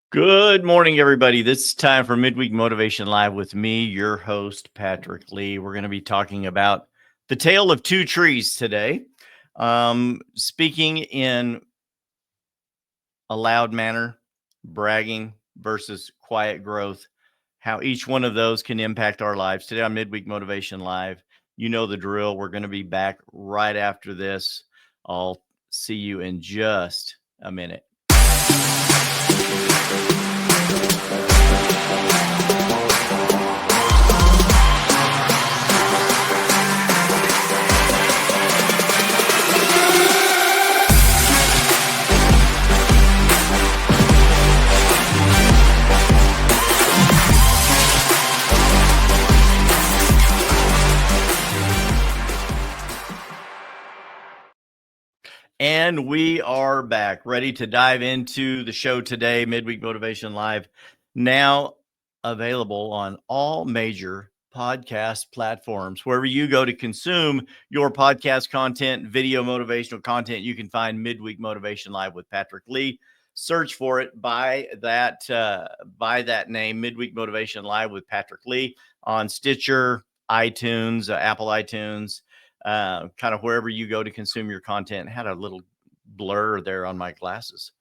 Good morning, everybody. This is time for Midweek Motivation Live with me, your host, Patrick Lee. We're going to be talking about the tale of two trees today. Speaking in a loud manner, bragging versus quiet growth, how each one of those can impact our lives. Today on Midweek Motivation Live, you know the drill. We're going to be back right after this. I'll see you in just a minute. And we are back, ready to dive into the show today. Midweek Motivation Live, now available on all major podcast platforms. Wherever you go to consume your podcast content, video motivational content, you can find Midweek Motivation Live with Patrick Lee. Search for it by that name, Midweek Motivation Live with Patrick Lee, on Stitcher, iTunes, Apple iTunes, kind of wherever you go to consume your content. Had a little blur there on my glasses.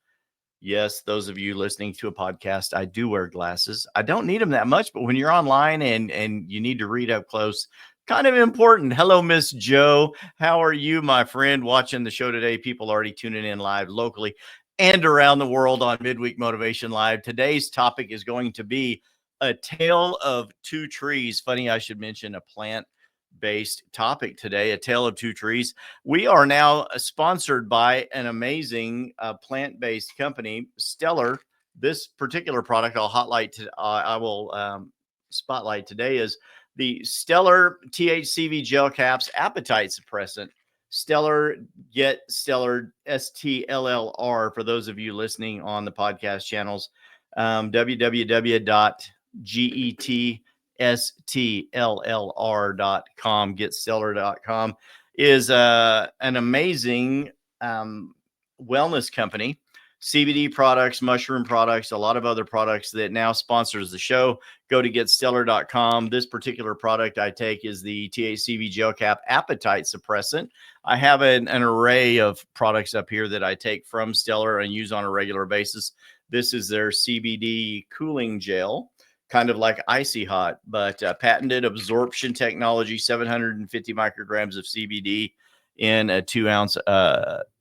Yes, those of you listening to a podcast, I do wear glasses. I don't need them that much, but when you're online and you need to read up close, kind of important. Hello, Miss Joe. How are you, my friend? Watching the show today, people already tuning in live locally and around the world on Midweek Motivation Live. Today's topic is going to be a tale of two trees. Funny, I should mention a plant-based topic today, a tale of two trees. We are now sponsored by an amazing plant-based company, Stellar. This particular product I will spotlight today is the Stellar THCV gel caps appetite suppressant. Stellar, get Stellar, STLLR, for those of you listening on the podcast channels. www.getstellar.com, getstellar.com is an amazing wellness company. CBD products, mushroom products, a lot of other products that now sponsors the show. Go to getstellar.com. This particular product I take is the THCV gel cap appetite suppressant. I have an array of products up here that I take from Stellar and use on a regular basis. This is their CBD cooling gel, kind of like Icy Hot, but patented absorption technology, 750 micrograms of CBD in a 2-ounce,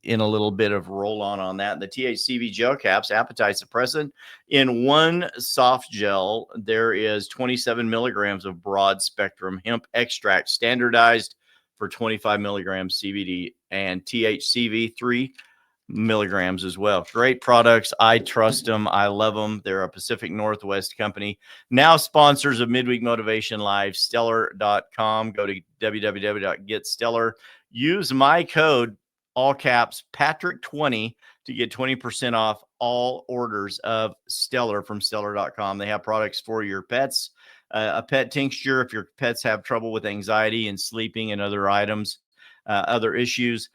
in a little bit of roll-on that. The THCV gel caps, appetite suppressant. In one soft gel, there is 27 milligrams of broad spectrum hemp extract, standardized for 25 milligrams CBD, and THCV 3 milligrams as well. Great products. I trust them. I love them. They're a Pacific Northwest company. Now sponsors of Midweek Motivation Live, stellar.com. Go to www.getstellar. Use my code, all caps, Patrick20, to get 20% off all orders of Stellar from stellar.com. They have products for your pets, a pet tincture if your pets have trouble with anxiety and sleeping and other items, other issues.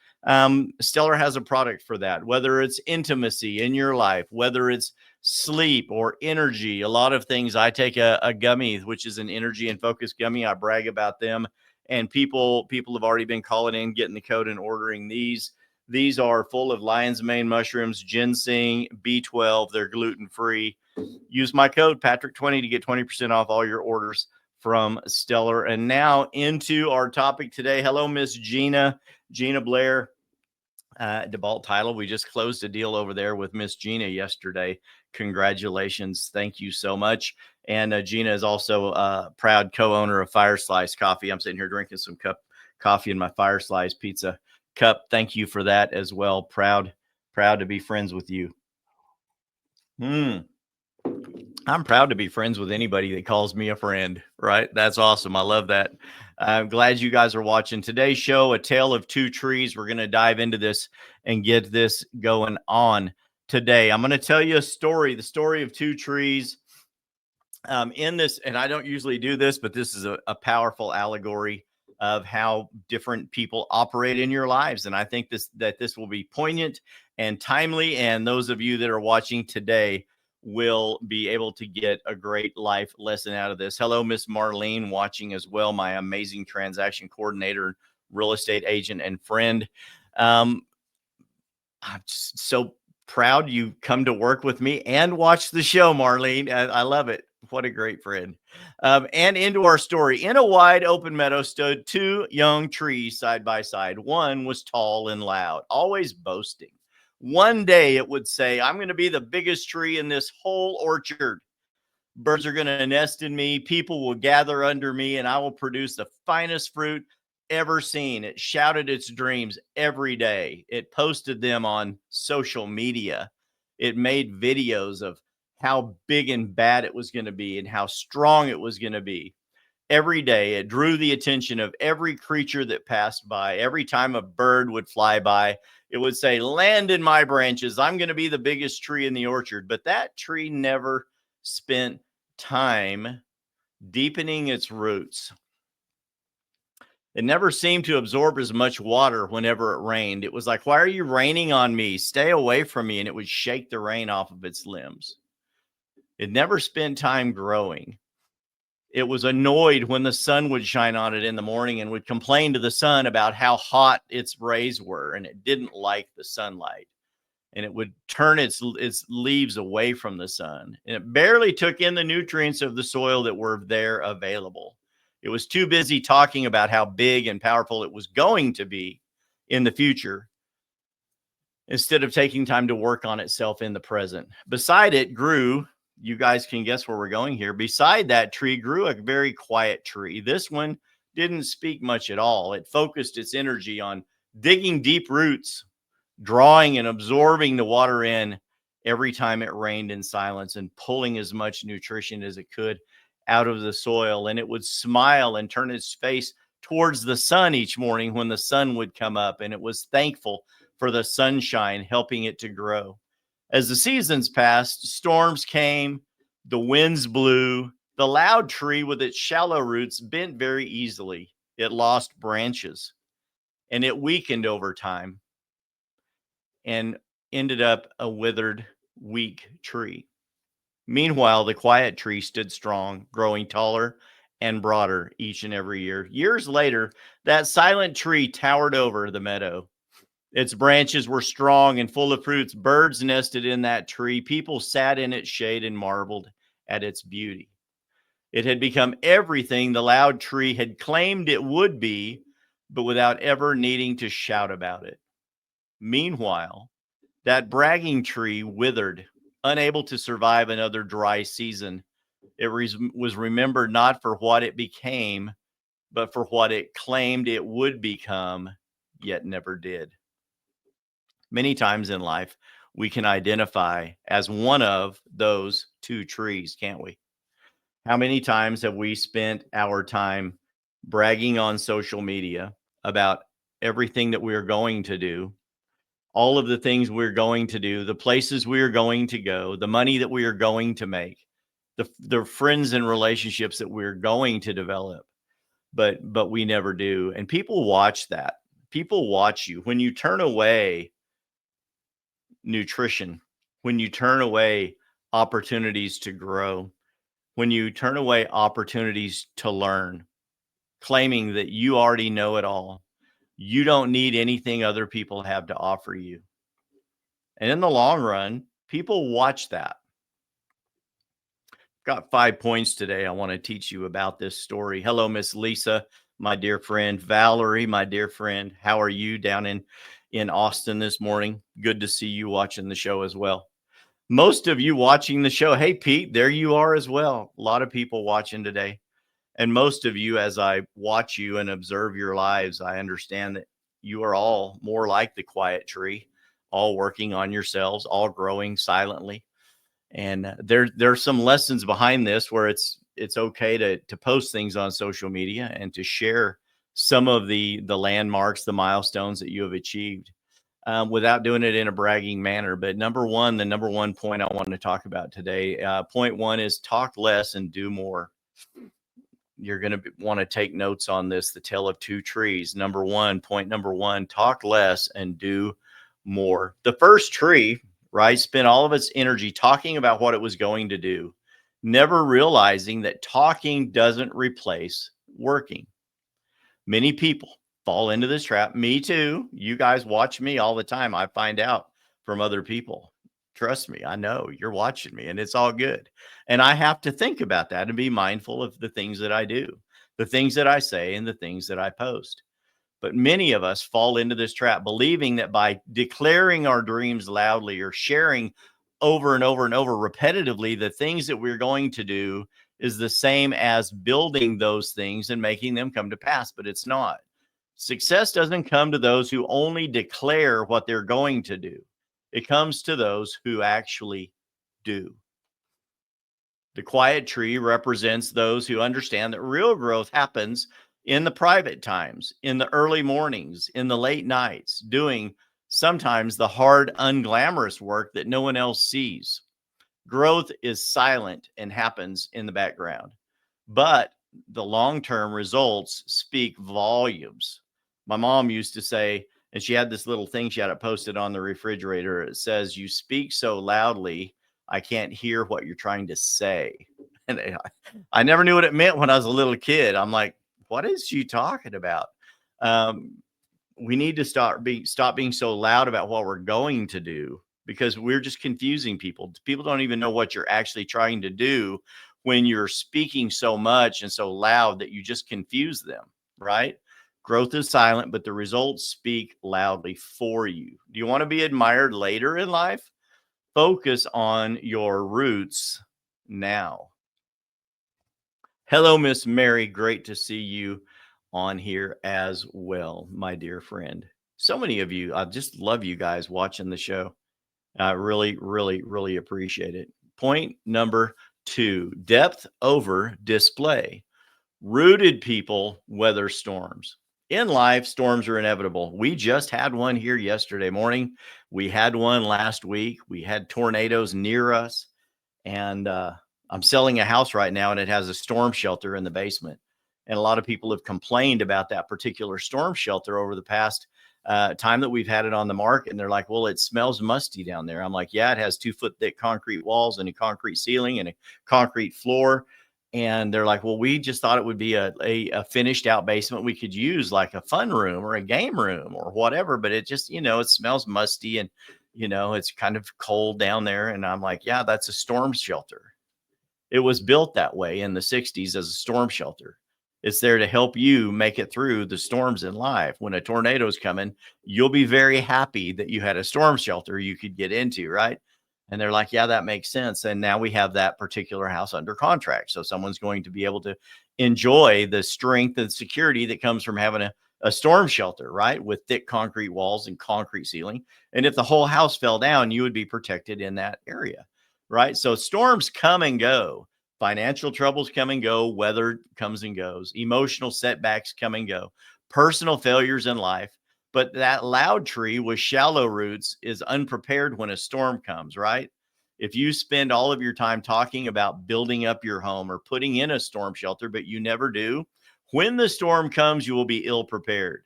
Stellar has a product for that, whether it's intimacy in your life, whether it's sleep or energy. A lot of things. I take a gummy, which is an energy and focus gummy. I brag about them, and people have already been calling in, getting the code and ordering these. These are full of lion's mane mushrooms, ginseng, B12. They're gluten-free. Use my code Patrick20 to get 20% off all your orders from Stellar. And now into our topic today. Hello, Miss Gina Blair, DeBalt Title. We just closed a deal over there with Miss Gina yesterday. Congratulations. Thank you so much. And Gina is also a proud co-owner of Fire Slice Coffee. I'm sitting here drinking some coffee in my Fire Slice pizza cup. Thank you for that as well. Proud to be friends with you. I'm proud to be friends with anybody that calls me a friend, right? That's awesome. I love that. I'm glad you guys are watching today's show, A Tale of Two Trees. We're going to dive into this and get this going on today. I'm going to tell you a story, the story of two trees. In this, and I don't usually do this, but this is a powerful allegory of how different people operate in your lives. And I think this will be poignant and timely. And those of you that are watching today will be able to get a great life lesson out of this. Hello, Miss Marlene, watching as well, my amazing transaction coordinator, real estate agent, and friend. I'm just so proud you come to work with me and watch the show, Marlene. I love it. What a great friend. And into our story. In a wide open meadow stood two young trees side by side. One was tall and loud, always boasting. One day it would say, I'm going to be the biggest tree in this whole orchard. Birds are going to nest in me. People will gather under me, and I will produce the finest fruit ever seen. It shouted its dreams every day. It posted them on social media. It made videos of how big and bad it was going to be and how strong it was going to be. Every day, it drew the attention of every creature that passed by. Every time a bird would fly by, it would say, land in my branches. I'm going to be the biggest tree in the orchard. But that tree never spent time deepening its roots. It never seemed to absorb as much water whenever it rained. It was like, why are you raining on me? Stay away from me. And it would shake the rain off of its limbs. It never spent time growing. It was annoyed when the sun would shine on it in the morning and would complain to the sun about how hot its rays were. And it didn't like the sunlight. And it would turn its leaves away from the sun. And it barely took in the nutrients of the soil that were there available. It was too busy talking about how big and powerful it was going to be in the future instead of taking time to work on itself in the present. Beside it grew, you guys can guess where we're going here. Beside that tree grew a very quiet tree. This one didn't speak much at all. It focused its energy on digging deep roots, drawing and absorbing the water in every time it rained in silence, and pulling as much nutrition as it could out of the soil. And it would smile and turn its face towards the sun each morning when the sun would come up, and it was thankful for the sunshine helping it to grow. As the seasons passed, storms came, the winds blew. The loud tree with its shallow roots bent very easily. It lost branches, and it weakened over time and ended up a withered, weak tree. Meanwhile, the quiet tree stood strong, growing taller and broader each and every year. Years later, that silent tree towered over the meadow. Its branches were strong and full of fruits. Birds nested in that tree. People sat in its shade and marveled at its beauty. It had become everything the loud tree had claimed it would be, but without ever needing to shout about it. Meanwhile, that bragging tree withered, unable to survive another dry season. It was remembered not for what it became, but for what it claimed it would become, yet never did. Many times in life, we can identify as one of those two trees, can't we? How many times have we spent our time bragging on social media about everything that we're going to do, all of the things we're going to do, the places we are going to go, the money that we are going to make, the friends and relationships that we're going to develop, but we never do. And people watch that. People watch you. When you turn away nutrition, when you turn away opportunities to grow, when you turn away opportunities to learn, claiming that you already know it all, you don't need anything other people have to offer you. And in the long run, people watch that. Got 5 points today. I want to teach you about this story. Hello, Miss Lisa, my dear friend. Valerie, my dear friend. How are you down in Austin this morning? Good to see you watching the show as well. Most of you watching the show. Hey, Pete, there you are as well. A lot of people watching today. And most of you, as I watch you and observe your lives, I understand that you are all more like the quiet tree, all working on yourselves, all growing silently. And there's some lessons behind this where it's okay to post things on social media and to share some of the landmarks, the milestones that you have achieved, without doing it in a bragging manner. But the number one point I want to talk about today, point one, is talk less and do more. You're going to want to take notes on this, the tale of two trees. Point number one, talk less and do more. The first tree right? Spent all of its energy talking about what it was going to do, never realizing that talking doesn't replace working. Many people fall into this trap. Me too. You guys watch me all the time. I find out from other people. Trust me, I know you're watching me and it's all good. And I have to think about that and be mindful of the things that I do, the things that I say, and the things that I post. But many of us fall into this trap, believing that by declaring our dreams loudly or sharing over and over and over repetitively the things that we're going to do is the same as building those things and making them come to pass. But it's not. Success doesn't come to those who only declare what they're going to do, it comes to those who actually do. The quiet tree represents those who understand that real growth happens in the private times, in the early mornings, in the late nights, doing sometimes the hard, unglamorous work that no one else sees. Growth is silent and happens in the background, but the long term results speak volumes. My mom used to say, and she had this little thing she had it posted on the refrigerator. It says, "You speak so loudly, I can't hear what you're trying to say." And I never knew what it meant when I was a little kid. I'm like, what is she talking about? Um, we need to stop being so loud about what we're going to do because we're just confusing people. People don't even know what you're actually trying to do when you're speaking so much and so loud that you just confuse them, right? Growth is silent, but the results speak loudly for you. Do you want to be admired later in life? Focus on your roots now. Hello, Miss Mary. Great to see you on here as well, my dear friend. So many of you, I just love you guys watching the show. I really, really, really appreciate it. Point number 2, depth over display. Rooted people weather storms. In life, storms are inevitable. We just had one here yesterday morning. We had one last week. We had tornadoes near us. And I'm selling a house right now, and it has a storm shelter in the basement. And a lot of people have complained about that particular storm shelter over the past time that we've had it on the market. And they're like, well, it smells musty down there. I'm like, yeah, it has 2-foot thick concrete walls and a concrete ceiling and a concrete floor. And they're like, well, we just thought it would be a finished out basement we could use like a fun room or a game room or whatever. But it just, it smells musty and, it's kind of cold down there. And I'm like, yeah, that's a storm shelter. It was built that way in the 60s as a storm shelter. It's there to help you make it through the storms in life. When a tornado is coming, you'll be very happy that you had a storm shelter you could get into, right? And they're like, yeah, that makes sense. And now we have that particular house under contract. So someone's going to be able to enjoy the strength and security that comes from having a storm shelter, right? With thick concrete walls and concrete ceiling. And if the whole house fell down, you would be protected in that area, right? So storms come and go. Financial troubles come and go. Weather comes and goes. Emotional setbacks come and go. Personal failures in life. But that loud tree with shallow roots is unprepared when a storm comes, right? If you spend all of your time talking about building up your home or putting in a storm shelter, but you never do, when the storm comes, you will be ill prepared.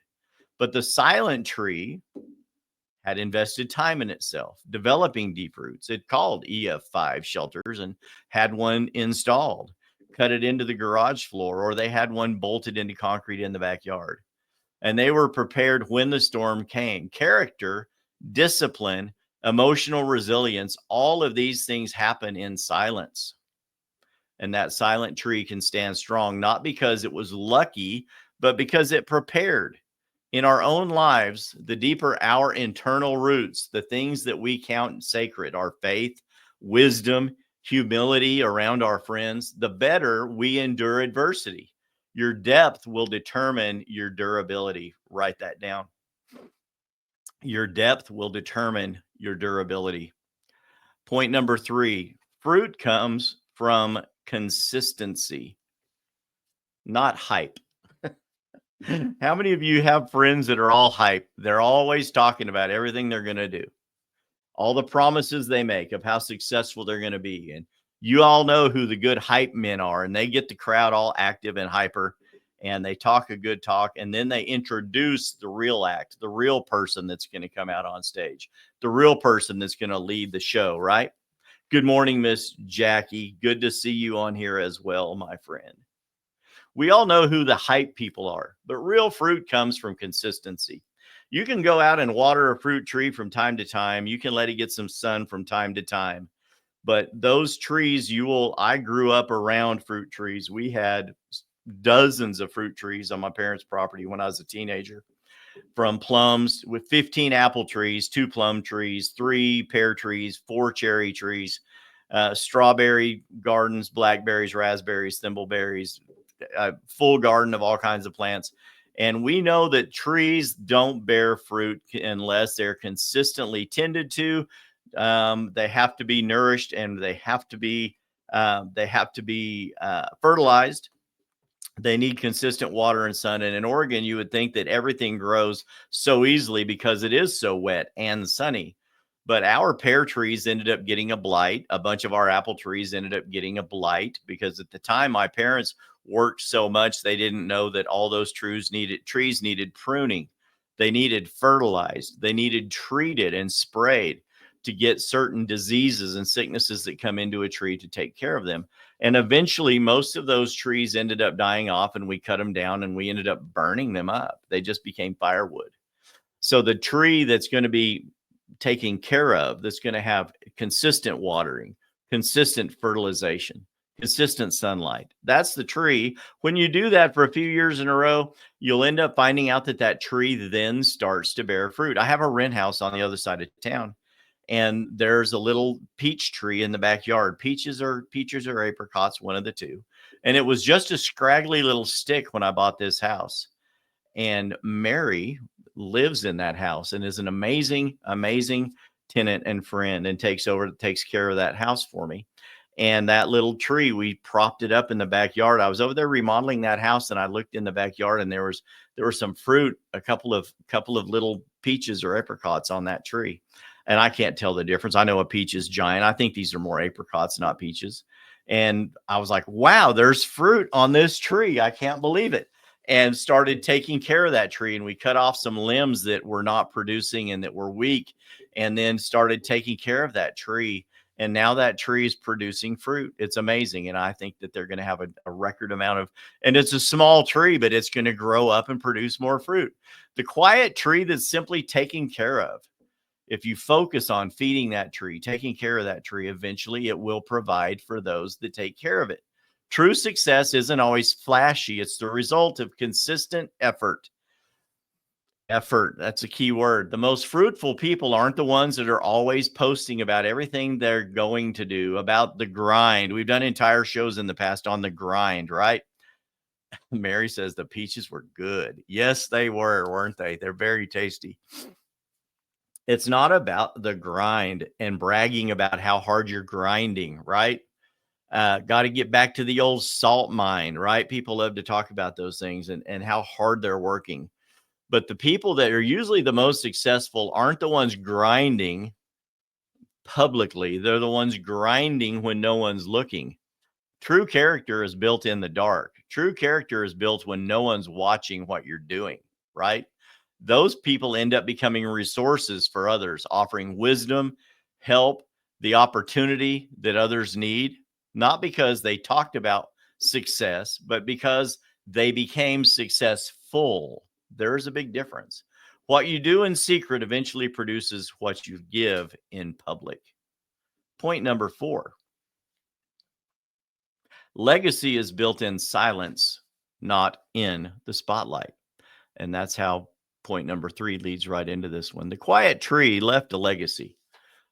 But the silent tree had invested time in itself, developing deep roots. It called EF5 shelters and had one installed, cut it into the garage floor, or they had one bolted into concrete in the backyard. And they were prepared when the storm came. Character, discipline, emotional resilience, all of these things happen in silence. And that silent tree can stand strong, not because it was lucky, but because it prepared. In our own lives, the deeper our internal roots, the things that we count sacred, our faith, wisdom, humility around our friends, the better we endure adversity. Your depth will determine your durability. Write that down. Your depth will determine your durability. Point number 3, fruit comes from consistency, not hype. How many of you have friends that are all hype? They're always talking about everything they're going to do, all the promises they make of how successful they're going to be. And you all know who the good hype men are, and they get the crowd all active and hyper. and they talk a good talk, and then they introduce the real act, the real person that's going to come out on stage, the real person that's going to lead the show, right? Good morning, Miss Jackie. Good to see you on here as well, my friend. We all know who the hype people are, but real fruit comes from consistency. You can go out and water a fruit tree from time to time. You can let it get some sun from time to time. But those trees, I grew up around fruit trees. We had dozens of fruit trees on my parents' property when I was a teenager, from plums with 15 apple trees, 2 plum trees, 3 pear trees, 4 cherry trees, strawberry gardens, blackberries, raspberries, thimbleberries, a full garden of all kinds of plants. And we know that trees don't bear fruit unless they're consistently tended to. They have to be nourished, and they have to be fertilized. They need consistent water and sun. And in Oregon, you would think that everything grows so easily because it is so wet and sunny. But our pear trees ended up getting a blight. A bunch of our apple trees ended up getting a blight because at the time my parents worked so much, they didn't know that all those trees needed pruning. They needed fertilized. They needed treated and sprayed to get certain diseases and sicknesses that come into a tree to take care of them. And eventually, most of those trees ended up dying off, and we cut them down and we ended up burning them up. They just became firewood. So the tree that's going to be taken care of, that's going to have consistent watering, consistent fertilization, consistent sunlight, that's the tree. When you do that for a few years in a row, you'll end up finding out that that tree then starts to bear fruit. I have a rent house on the other side of town, and there's a little peach tree in the backyard. Peaches or apricots, one of the two. And it was just a scraggly little stick when I bought this house. And Mary lives in that house and is an amazing, amazing tenant and friend, and takes care of that house for me. And that little tree, we propped it up in the backyard. I was over there remodeling that house, and I looked in the backyard, and there was some fruit, a couple of little peaches or apricots on that tree. And I can't tell the difference. I know a peach is giant. I think these are more apricots, not peaches. And I was like, wow, there's fruit on this tree. I can't believe it. And started taking care of that tree. And we cut off some limbs that were not producing and that were weak, and then started taking care of that tree. And now that tree is producing fruit. It's amazing. And I think that they're going to have a record amount of, and it's a small tree, but it's going to grow up and produce more fruit. The quiet tree that's simply taken care of. If you focus on feeding that tree, taking care of that tree, eventually it will provide for those that take care of it. True success isn't always flashy. It's the result of consistent effort. Effort, that's a key word. The most fruitful people aren't the ones that are always posting about everything they're going to do, about the grind. We've done entire shows in the past on the grind, right? Mary says the peaches were good. Yes, they were, weren't they? They're very tasty. It's not about the grind and bragging about how hard you're grinding, right? Got to get back to the old salt mine, right? People love to talk about those things and how hard they're working. But the people that are usually the most successful aren't the ones grinding publicly. They're the ones grinding when no one's looking. True character is built in the dark. True character is built when no one's watching what you're doing, right? Those people end up becoming resources for others, offering wisdom, help, the opportunity that others need, not because they talked about success, but because they became successful. There's a big difference. What you do in secret eventually produces what you give in public. Point number 4. Legacy is built in silence, not in the spotlight. And that's how point number 3 leads right into this one. The quiet tree left a legacy,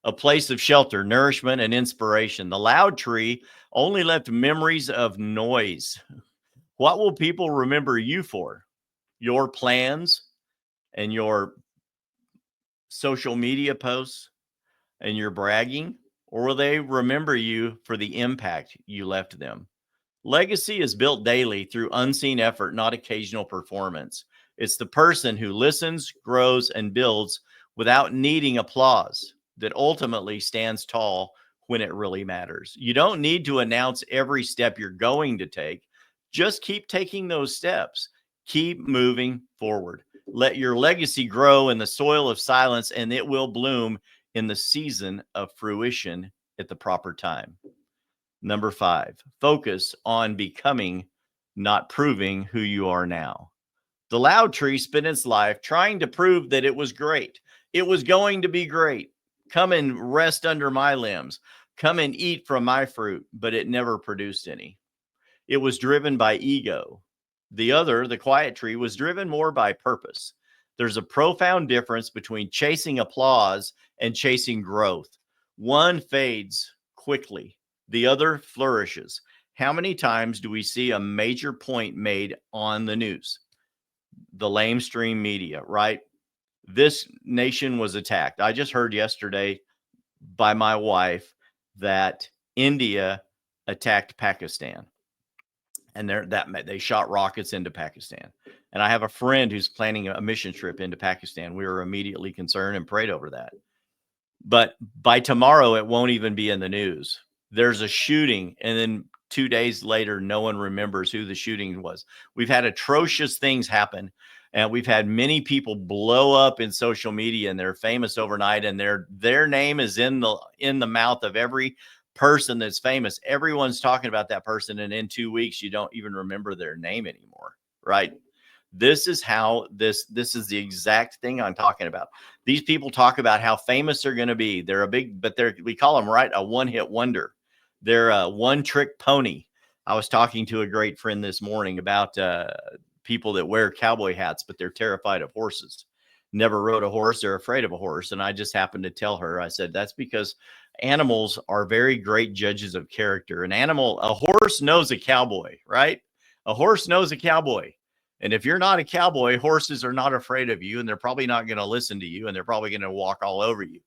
a place of shelter, nourishment, and inspiration. The loud tree only left memories of noise. What will people remember you for? Your plans and your social media posts and your bragging? Or will they remember you for the impact you left them? Legacy is built daily through unseen effort, not occasional performance. It's the person who listens, grows, and builds without needing applause that ultimately stands tall when it really matters. You don't need to announce every step you're going to take. Just keep taking those steps. Keep moving forward. Let your legacy grow in the soil of silence, and it will bloom in the season of fruition at the proper time. Number 5, focus on becoming, not proving who you are now. The loud tree spent its life trying to prove that it was great. It was going to be great. Come and rest under my limbs. Come and eat from my fruit, but it never produced any. It was driven by ego. The other, the quiet tree, was driven more by purpose. There's a profound difference between chasing applause and chasing growth. One fades quickly, the other flourishes. How many times do we see a major point made on the news? The lamestream media, right? This nation was attacked. I just heard yesterday by my wife that India attacked Pakistan, and they shot rockets into Pakistan. And I have a friend who's planning a mission trip into Pakistan. We were immediately concerned and prayed over that. But by tomorrow, it won't even be in the news. There's a shooting, and then 2 days later, no one remembers who the shooting was. We've had atrocious things happen, and we've had many people blow up in social media, and they're famous overnight, and their name is in the mouth of every person that's famous. Everyone's talking about that person, and in 2 weeks, you don't even remember their name anymore, right? This is how this is the exact thing I'm talking about. These people talk about how famous they're going to be. They're a big, but we call them, right, a one-hit wonder. They're a one-trick pony. I was talking to a great friend this morning about people that wear cowboy hats, but they're terrified of horses. Never rode a horse. They're afraid of a horse. And I just happened to tell her, I said, that's because animals are very great judges of character. A horse knows a cowboy, right? A horse knows a cowboy. And if you're not a cowboy, horses are not afraid of you, and they're probably not going to listen to you, and they're probably going to walk all over you.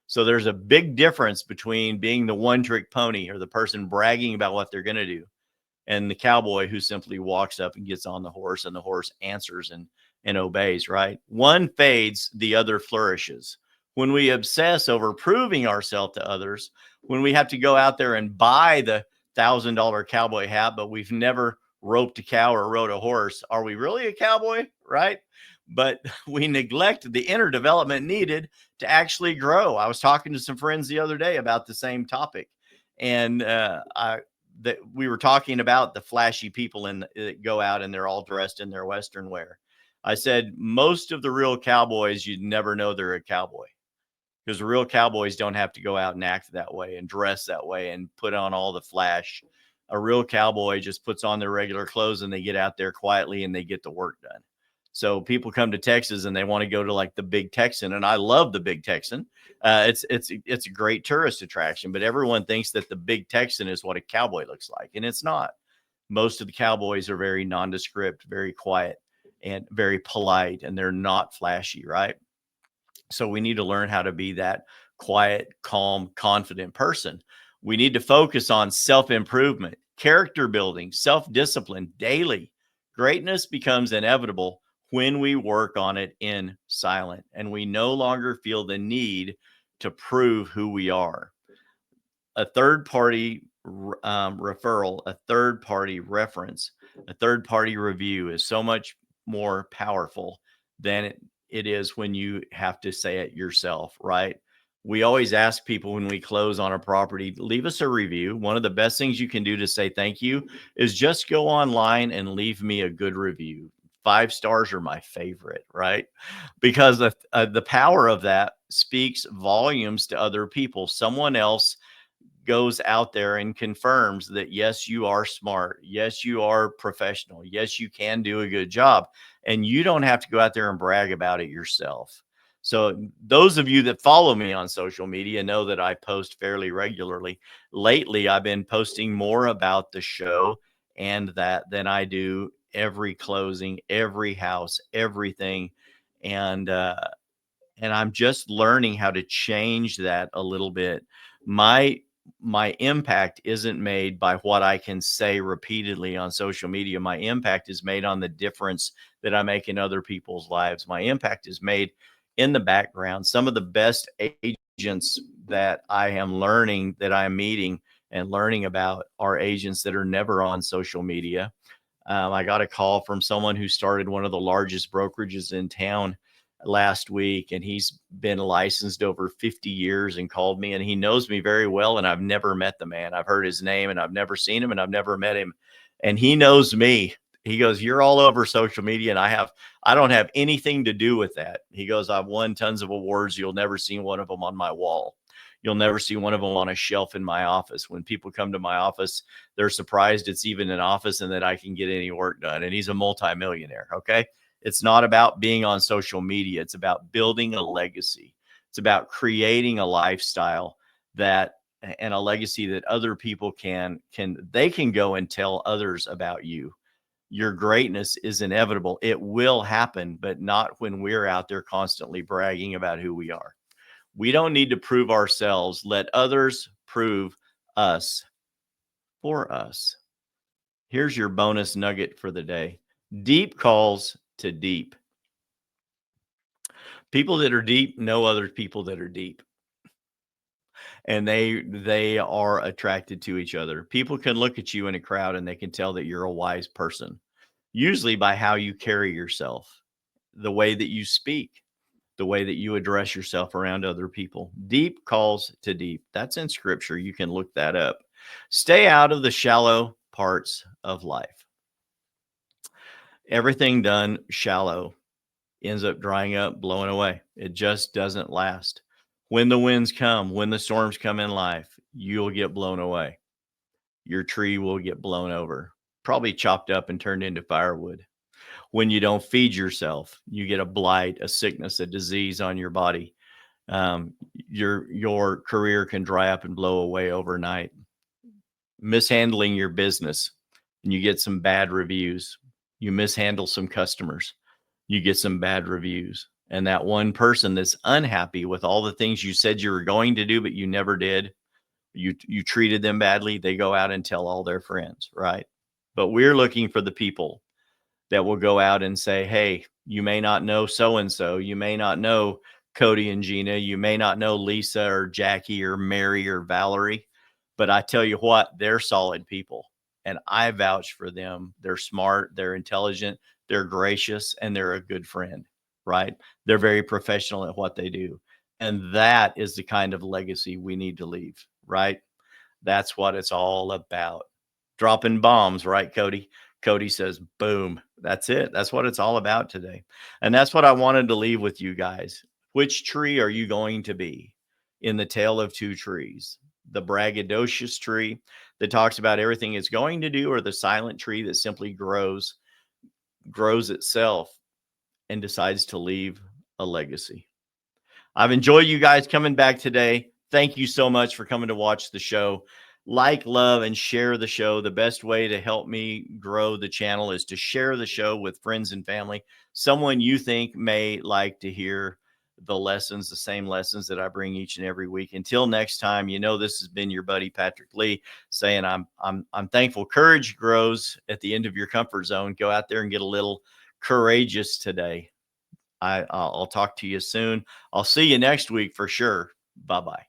So there's a big difference between being the one-trick pony, or the person bragging about what they're going to do, and the cowboy who simply walks up and gets on the horse, and the horse answers and obeys, right? One fades, the other flourishes. When we obsess over proving ourselves to others, when we have to go out there and buy the $1,000 cowboy hat, but we've never roped a cow or rode a horse, are we really a cowboy, right? But we neglect the inner development needed to actually grow. I was talking to some friends the other day about the same topic, and we were talking about the flashy people that go out and they're all dressed in their Western wear. I said, most of the real cowboys, you'd never know they're a cowboy, because the real cowboys don't have to go out and act that way and dress that way and put on all the flash. A real cowboy just puts on their regular clothes, and they get out there quietly and they get the work done. So people come to Texas and they want to go to like the Big Texan, and I love the Big Texan. It's a great tourist attraction, but everyone thinks that the Big Texan is what a cowboy looks like, and it's not. Most of the cowboys are very nondescript, very quiet, and very polite, and they're not flashy, right? So we need to learn how to be that quiet, calm, confident person. We need to focus on self-improvement, character building, self-discipline daily. Greatness becomes inevitable when we work on it in silence, and we no longer feel the need to prove who we are. A third-party referral, a third-party reference, a third-party review is so much more powerful than it is when you have to say it yourself, right? We always ask people when we close on a property, leave us a review. One of the best things you can do to say thank you is just go online and leave me a good review. 5 stars are my favorite, right? Because the power of that speaks volumes to other people. Someone else goes out there and confirms that, yes, you are smart. Yes, you are professional. Yes, you can do a good job. And you don't have to go out there and brag about it yourself. So those of you that follow me on social media know that I post fairly regularly. Lately, I've been posting more about the show and that than I do every closing, every house, everything. And I'm just learning how to change that a little bit. My impact isn't made by what I can say repeatedly on social media. My impact is made on the difference that I make in other people's lives. My impact is made in the background. Some of the best agents that I am learning, that I'm meeting and learning about, are agents that are never on social media. I got a call from someone who started one of the largest brokerages in town last week, and he's been licensed over 50 years and called me, and he knows me very well, and I've never met the man. I've heard his name and I've never seen him and I've never met him. And he knows me. He goes, "You're all over social media." And I don't have anything to do with that. He goes, "I've won tons of awards. You'll never see one of them on my wall. You'll never see one of them on a shelf in my office. When people come to my office, they're surprised it's even an office and that I can get any work done." And he's a multimillionaire. Okay. It's not about being on social media. It's about building a legacy. It's about creating a lifestyle that and a legacy that other people they can go and tell others about you. Your greatness is inevitable. It will happen, but not when we're out there constantly bragging about who we are. We don't need to prove ourselves. Let others prove us for us. Here's your bonus nugget for the day. Deep calls to deep. People that are deep know other people that are deep, and they are attracted to each other. People can look at you in a crowd and they can tell that you're a wise person, usually by how you carry yourself, the way that you speak, the way that you address yourself around other people. Deep calls to deep. That's in scripture. You can look that up. Stay out of the shallow parts of life. Everything done shallow ends up drying up, blowing away. It just doesn't last. When the winds come, when the storms come in life, you'll get blown away. Your tree will get blown over, probably chopped up and turned into firewood. When you don't feed yourself, you get a blight, a sickness, a disease on your body. Your career can dry up and blow away overnight. Mishandling your business, and you get some bad reviews. You mishandle some customers, you get some bad reviews. And that one person that's unhappy with all the things you said you were going to do, but you never did, you treated them badly, they go out and tell all their friends, right? But we're looking for the people that will go out and say, "Hey, you may not know so and so, you may not know Cody and Gina, you may not know Lisa or Jackie or Mary or Valerie, but I tell you what, they're solid people, and I vouch for them. They're smart, they're intelligent, they're gracious, and they're a good friend," right? They're very professional at what they do. And that is the kind of legacy we need to leave, right? That's what it's all about. Dropping bombs, right, Cody? Cody says, boom. That's it. That's what it's all about today. And that's what I wanted to leave with you guys. Which tree are you going to be in the tale of two trees? The braggadocious tree that talks about everything it's going to do, or the silent tree that simply grows itself and decides to leave a legacy? I've enjoyed you guys coming back today. Thank you so much for coming to watch the show. Like, love, and share the show. The best way to help me grow the channel is to share the show with friends and family, someone you think may like to hear the same lessons that I bring each and every week. Until next time, this has been your buddy Patrick Lee saying I'm thankful. Courage grows at the end of your comfort zone. Go out there and get a little courageous today. I'll talk to you soon. I'll see you next week for sure. Bye-bye.